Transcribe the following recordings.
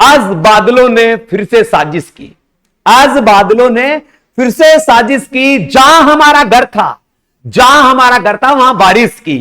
आज बादलों ने फिर से साजिश की। आज बादलों ने फिर से साजिश की। जहां हमारा घर था, जहां हमारा घर था वहां बारिश की।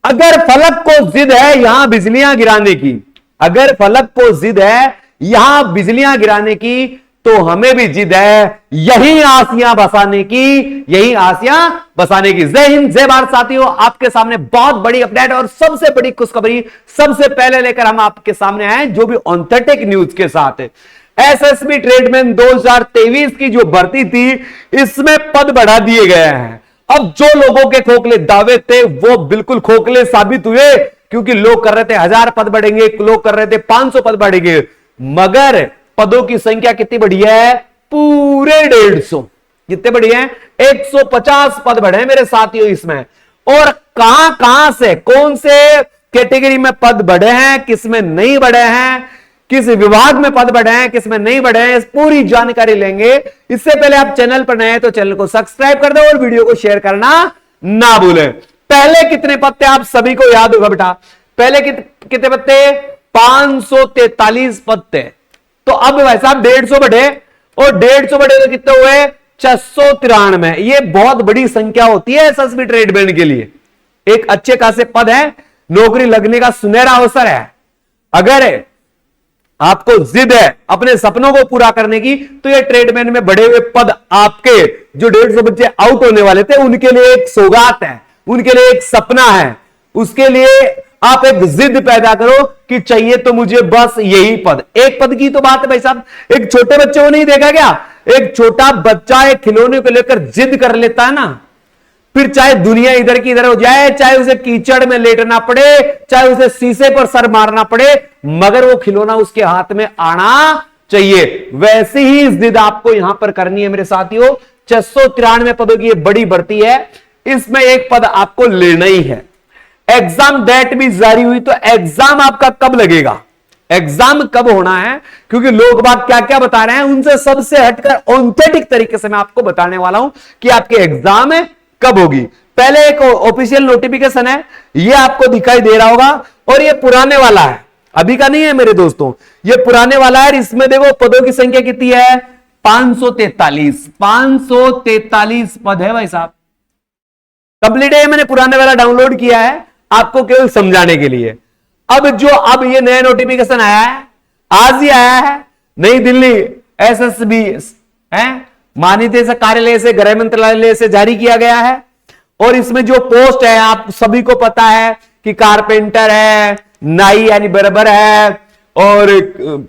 अगर फलक को जिद है यहां बिजलियां गिराने की, अगर फलक को जिद है यहां बिजलियां गिराने की, तो हमें भी जिद है यही आसियां बसाने की, यही आसियां बसाने की। जय हिंद, जय भारत साथियों। आपके सामने बहुत बड़ी अपडेट और सबसे बड़ी खुशखबरी सबसे पहले लेकर हम आपके सामने आए, जो भी ऑथेंटिक न्यूज के साथ है। एसएसबी ट्रेडमैन 2023 की जो भर्ती थी, इसमें पद बढ़ा दिए गए हैं। अब जो लोगों के खोखले दावे थे वो बिल्कुल खोखले साबित हुए, क्योंकि लोग कर रहे थे 1000 पद बढ़ेंगे, लोग कर रहे थे 500 पद बढ़ेंगे, मगर पदों की संख्या कितनी बढ़ी है? पूरे 150। कितने बढ़ी है? 150 पद बढ़े मेरे साथियों इसमें। और कहां कहां से, कौन से कैटेगरी में पद बढ़े हैं, किस में नहीं बढ़े हैं, किस विभाग में पद बढ़े हैं, किस में नहीं बढ़े हैं, इस पूरी जानकारी लेंगे। इससे पहले आप चैनल पर नए हैं तो चैनल को सब्सक्राइब कर दो और वीडियो को शेयर करना ना भूलें। पहले कितने पद थे आप सभी को याद होगा बेटा? पहले कितने पद थे? 543 पद थे। तो अब भाई साहब 150 बढ़े, और 150 बढ़े तो कितने हुए? 693। ये बहुत बड़ी संख्या होती है एसएसबी ट्रेडमैन के लिए। एक अच्छे खासे पद है, नौकरी लगने का सुनहरा अवसर है। अगर आपको जिद है अपने सपनों को पूरा करने की, तो ये ट्रेडमैन में बढ़े हुए पद आपके जो 150 बच्चे आउट होने वाले थे उनके लिए एक सौगात है, उनके लिए एक सपना है। उसके लिए आप एक जिद पैदा करो कि चाहिए तो मुझे बस यही पद। एक पद की तो बात है भाई साहब। एक छोटे बच्चे को नहीं देखा क्या? एक छोटा बच्चा एक खिलौने को लेकर जिद कर लेता है ना, फिर चाहे दुनिया इधर की इधर हो जाए, चाहे उसे कीचड़ में लेटना पड़े, चाहे उसे शीशे पर सर मारना पड़े, मगर वो खिलौना उसके हाथ में आना चाहिए। वैसे ही जिद आपको यहां पर करनी है मेरे साथियों। 693 पदों की ये बड़ी भर्ती है, इसमें एक पद आपको लेना ही है। एग्जाम डेट भी जारी हुई, तो एग्जाम आपका कब लगेगा, एग्जाम कब होना है, क्योंकि लोग बात क्या क्या बता रहे हैं उनसे सबसे हटकर ऑथेंटिक तरीके से मैं आपको बताने वाला हूं कि आपके एग्जाम कब होगी। पहले एक ऑफिशियल नोटिफिकेशन है, ये आपको दिखाई दे रहा होगा, और ये पुराने वाला है, अभी का नहीं है मेरे दोस्तों, ये पुराने वाला है। इसमें देखो पदों की संख्या कितनी है? 543। 543 पद है भाई साहब। कंप्लीट है, मैंने पुराने वाला डाउनलोड किया है आपको केवल समझाने के लिए। अब ये नया नोटिफिकेशन आया है, आज ही आया है, नई दिल्ली एसएसबी है माननीय कार्यालय से, गृह मंत्रालय से जारी किया गया है। और इसमें जो पोस्ट है आप सभी को पता है कि कारपेंटर है, नाई यानी बर्बर है, और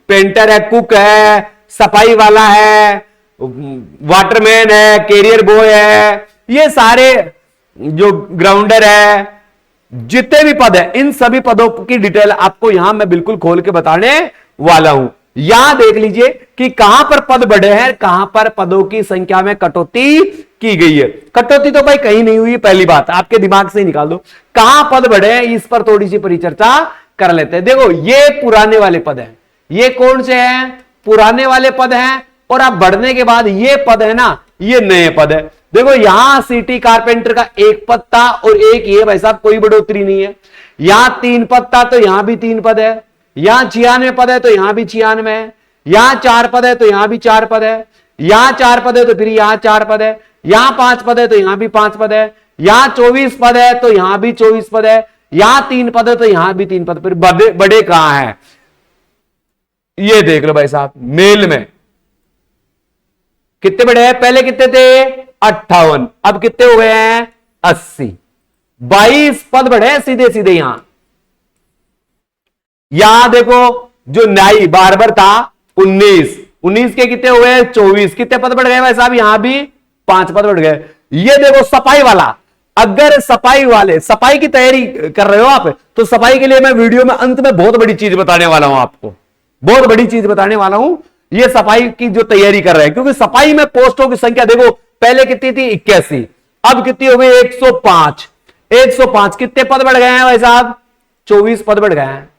पेंटर है, कुक है, सफाई वाला है, वाटरमैन है, कैरियर बॉय है, ये सारे जो ग्राउंडर है, जितने भी पद है, इन सभी पदों की डिटेल आपको यहां मैं बिल्कुल खोल के बताने वाला हूं। यहां देख लीजिए कि कहां पर पद बढ़े हैं, कहां पर पदों की संख्या में कटौती की गई है। कटौती तो भाई कहीं नहीं हुई, पहली बात आपके दिमाग से ही निकाल दो। कहां पद बढ़े हैं इस पर थोड़ी सी परिचर्चा कर लेते हैं। देखो ये पुराने वाले पद हैं, ये कौन से हैं? पुराने वाले पद हैं। और अब बढ़ने के बाद ये पद है ना, ये नए पद है। देखो यहां सिटी कारपेंटर का एक पद था और एक ये भाई साहब, कोई बढ़ोतरी नहीं है। यहां 3 पद था तो यहां भी 3 पद है। यहां 96 पद है तो यहां भी 96 है। यहां 4 पद है तो यहां भी 4 पद है। यहां 4 पद है तो फिर यहां 4 पद है। यहां 5 पद है तो यहां भी 5 पद है। यहां 24 पद है तो यहां भी 24 पद है। यहां 3 पद है तो यहां भी 3 पद। फिर बड़े कहां है? ये देख लो भाई साहब, मेल में कितने बड़े हैं? पहले कितने थे? 58। अब कितने हो गए हैं? 80। 22 पद बढ़े सीधे सीधे। यहां देखो जो नाई बार्बर था 19 के कितने हुए? 24। कितने पद बढ़ गए भाई साहब? यहां भी 5 पद बढ़ गए। ये देखो सफाई वाला, अगर सफाई की तैयारी कर रहे हो आप, तो सफाई के लिए मैं वीडियो में अंत में बहुत बड़ी चीज बताने वाला हूं आपको, बहुत बड़ी चीज बताने वाला हूं। ये सफाई की जो तैयारी कर रहे हैं, क्योंकि सफाई में पोस्टों की संख्या देखो पहले कितनी थी? 81, अब कितनी हो गई? 105। 105 कितने पद बढ़ गए हैं भाई साहब? 24 पद बढ़ गए हैं।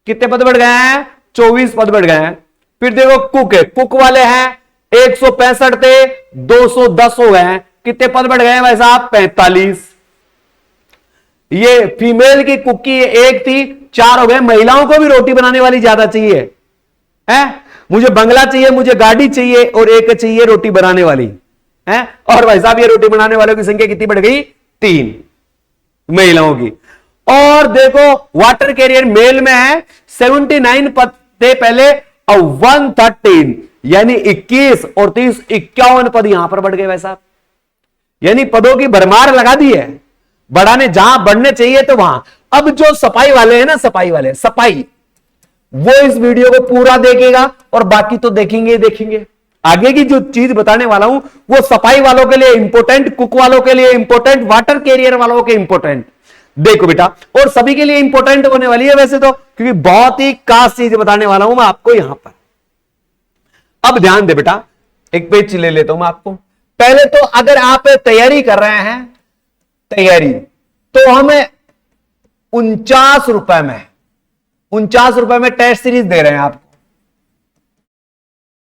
कितने पद बढ़ गए हैं? 24 पद बढ़ गए हैं। फिर देखो कुक है, कुक वाले हैं 165 थे 210 हो गए हैं। कितने पद बढ़ गए हैं भाई साहब? 45। ये फीमेल की कुक की एक थी 4 हो गए। महिलाओं को भी रोटी बनाने वाली ज्यादा चाहिए, है, मुझे बंगला चाहिए, मुझे गाड़ी चाहिए और एक चाहिए रोटी बनाने वाली है। और भाई साहब ये रोटी बनाने वालों की संख्या कितनी बढ़ गई? 3 महिलाओं की। और देखो वाटर कैरियर मेल में है 79 पद थे पहले और 113 यानी 21 और 30 51 पद यहां पर बढ़ गए भाई साहब। यानी पदों की भरमार लगा दी है, बढ़ाने जहां बढ़ने चाहिए तो वहां। अब जो सफाई वाले हैं ना, सफाई वाले, सफाई, वो इस वीडियो को पूरा देखेगा और बाकी तो देखेंगे ही देखेंगे। आगे की जो चीज बताने वाला हूं वो सफाई वालों के लिए इंपॉर्टेंट, कुक वालों के लिए इंपॉर्टेंट, वाटर कैरियर वालों के इंपॉर्टेंट। देखो बेटा, और सभी के लिए इंपॉर्टेंट होने वाली है वैसे तो, क्योंकि बहुत ही खास चीज बताने वाला हूं मैं आपको यहां पर। अब ध्यान दे बेटा, एक पेज ले लेता हूं मैं आपको। पहले तो अगर आप तैयारी कर रहे हैं, तैयारी, तो हमें 49 रुपए में टेस्ट सीरीज दे रहे हैं आपको,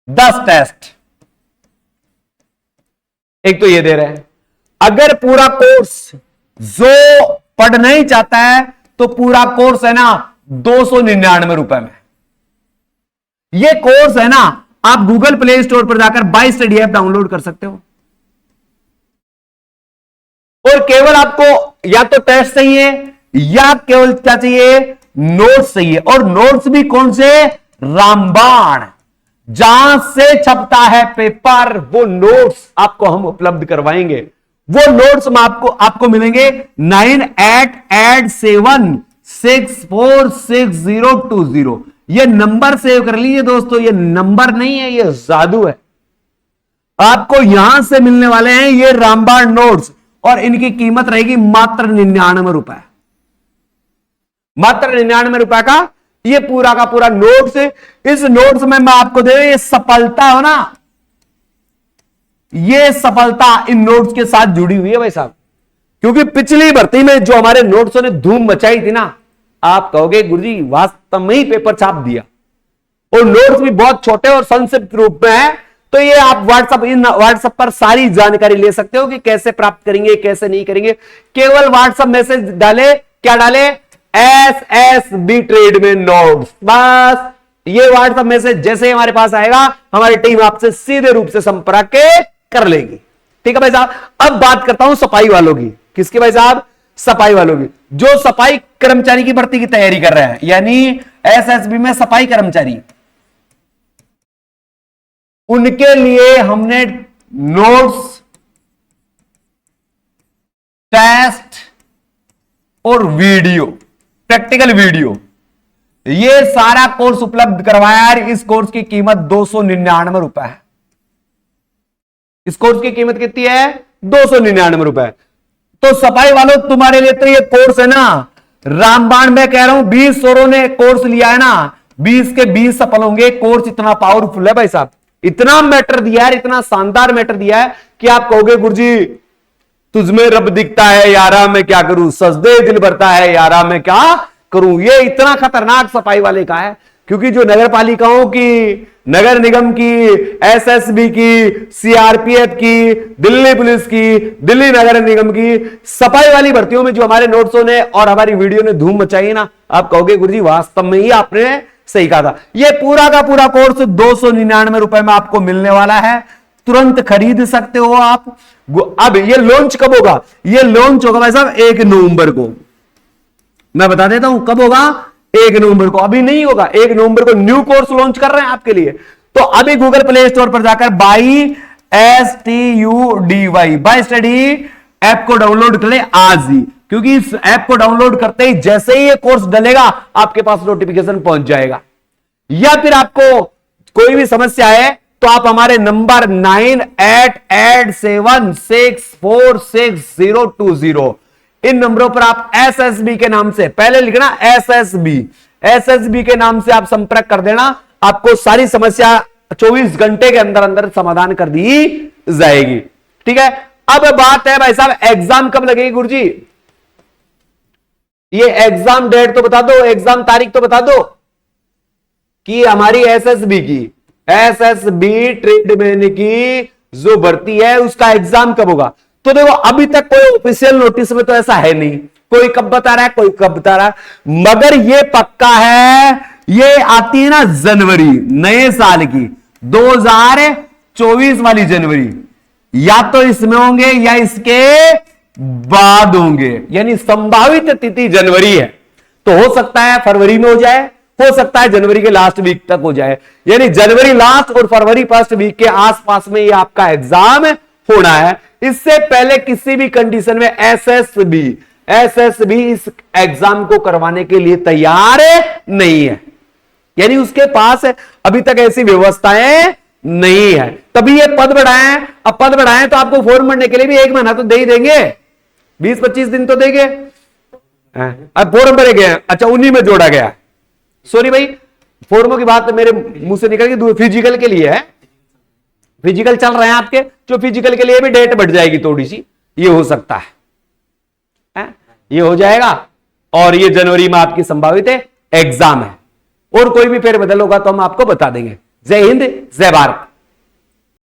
10 टेस्ट। एक तो ये दे रहे हैं। अगर पूरा कोर्स जो पढ़ना ही चाहता है तो पूरा कोर्स है ना 299 रुपए में। ये कोर्स है ना, आप गूगल प्ले स्टोर पर जाकर बाय स्टडी ऐप डाउनलोड कर सकते हो। और केवल आपको या तो टेस्ट चाहिए या केवल क्या चाहिए? नोट्स चाहिए। और नोट्स भी कौन से? रामबाण, जहां से छपता है पेपर, वो नोट्स आपको हम उपलब्ध करवाएंगे। वो नोट्स में आपको मिलेंगे 9887646020। ये नंबर सेव कर लीजिए दोस्तों, ये नंबर नहीं है, ये जादू है। आपको यहां से मिलने वाले हैं ये रामबाण नोट्स, और इनकी कीमत रहेगी मात्र 99 रुपए, मात्र 99 रुपए का ये पूरा का पूरा नोट्स। इस नोट्स में मैं आपको दे रहा हूं, ये सफलता हो ना, ये सफलता इन नोट्स के साथ जुड़ी हुई है भाई साहब। क्योंकि पिछली भर्ती में जो हमारे नोट्सों ने धूम मचाई थी ना, आप कहोगे गुरुजी वास्तव में ही पेपर छाप दिया। और नोट्स भी बहुत छोटे और संक्षिप्त रूप में है, तो ये आप व्हाट्सएप पर सारी जानकारी ले सकते हो कि कैसे प्राप्त करेंगे, कैसे नहीं करेंगे। केवल व्हाट्सएप मैसेज डाले, क्या डाले? SSB ट्रेड में नोट्स, बस। ये व्हाट्सएप मैसेज जैसे ही हमारे पास आएगा, हमारी टीम आपसे सीधे रूप से संपर्क कर लेगी। ठीक है भाई साहब। अब बात करता हूं सफाई वालों की। किसकी भाई साहब? सफाई वालों की, जो सफाई कर्मचारी की भर्ती की तैयारी कर रहे हैं, यानी SSB में सफाई कर्मचारी, उनके लिए हमने नोट्स, टेस्ट और वीडियो, प्रैक्टिकल वीडियो, ये सारा कोर्स उपलब्ध करवाया है। इस कोर्स की कीमत 299 रुपए है। इस कोर्स की कीमत कितनी है? 299 रुपए। तो सफाई वालों तुम्हारे लिए तो ये कोर्स है ना रामबाण। मैं कह रहा हूं 20 औरों ने कोर्स लिया है ना, 20 के 20 सफल होंगे। कोर्स इतना पावरफुल है भाई साहब, इतना मैटर दिया है, इतना शानदार मैटर दिया है कि आप कहोगे गुरुजी तुझमें रब दिखता है यारा मैं क्या करूं, सजदे दिल भरता है यारा मैं क्या करूं। ये इतना खतरनाक सफाई वाले का है, क्योंकि जो नगर पालिकाओं की, नगर निगम की, SSB की, CRPF की, दिल्ली पुलिस की, दिल्ली नगर निगम की सफाई वाली भर्तियों में जो हमारे नोट्सों ने और हमारी वीडियो ने धूम मचाई ना, आप कहोगे गुरुजी वास्तव में ही आपने सही कहा था। ये पूरा का पूरा कोर्स 299 रुपए में आपको मिलने वाला है। तुरंत खरीद सकते हो आप। अब ये लॉन्च कब होगा? ये लॉन्च होगा भाई साहब 1 नवंबर को। मैं बता देता हूं कब होगा, 1 नवंबर को। अभी नहीं होगा, 1 नवंबर को न्यू कोर्स लॉन्च कर रहे हैं आपके लिए। तो अभी गूगल प्ले स्टोर पर जाकर बाय स्टडी ऐप को डाउनलोड कर ले आज ही, क्योंकि इस ऐप को डाउनलोड करते ही जैसे ही ये कोर्स डलेगा आपके पास नोटिफिकेशन पहुंच जाएगा। या फिर आपको कोई भी समस्या है तो आप हमारे नंबर 9887646020 इन नंबरों पर आप SSB के नाम से, पहले लिखना SSB के नाम से आप संपर्क कर देना। आपको सारी समस्या 24 घंटे के अंदर अंदर समाधान कर दी जाएगी। ठीक है। अब बात है भाई साहब एग्जाम कब लगेगी गुरुजी? ये एग्जाम डेट तो बता दो, एग्जाम तारीख तो बता दो कि हमारी SSB ट्रेडमैन की जो भर्ती है उसका एग्जाम कब होगा। तो देखो अभी तक कोई ऑफिशियल नोटिस में तो ऐसा है नहीं, कोई कब बता रहा है, कोई कब बता रहा है, मगर ये पक्का है ये आती है ना जनवरी, नए साल की 2024 वाली जनवरी, या तो इसमें होंगे या इसके बाद होंगे, यानी संभावित तिथि जनवरी है। तो हो सकता है फरवरी में हो जाए, हो सकता है जनवरी के लास्ट वीक तक हो जाए, यानी जनवरी लास्ट और फरवरी फर्स्ट वीक के आसपास में ये आपका एग्जाम होना है। इससे पहले किसी भी कंडीशन में एसएसबी इस एग्जाम को करवाने के लिए तैयार नहीं है, यानी उसके पास अभी तक ऐसी व्यवस्थाएं नहीं है, तभी ये पद बढ़ाए। अब पद बढ़ाए तो आपको फॉर्म भरने के लिए भी 1 महीना तो दे ही देंगे, 20-25 दिन तो देंगे। अब फॉर्म भरे गए, अच्छा उन्हीं में जोड़ा गया, सॉरी भाई फॉर्मों की बात मेरे मुंह से निकल गई, फिजिकल के लिए है, फिजिकल चल रहे हैं आपके, जो फिजिकल के लिए भी डेट बढ़ जाएगी थोड़ी सी, ये हो सकता है, ये हो जाएगा। और ये जनवरी में आपकी संभावित एग्जाम है, और कोई भी फेरबदल होगा तो हम आपको बता देंगे। जय हिंद, जय भारत।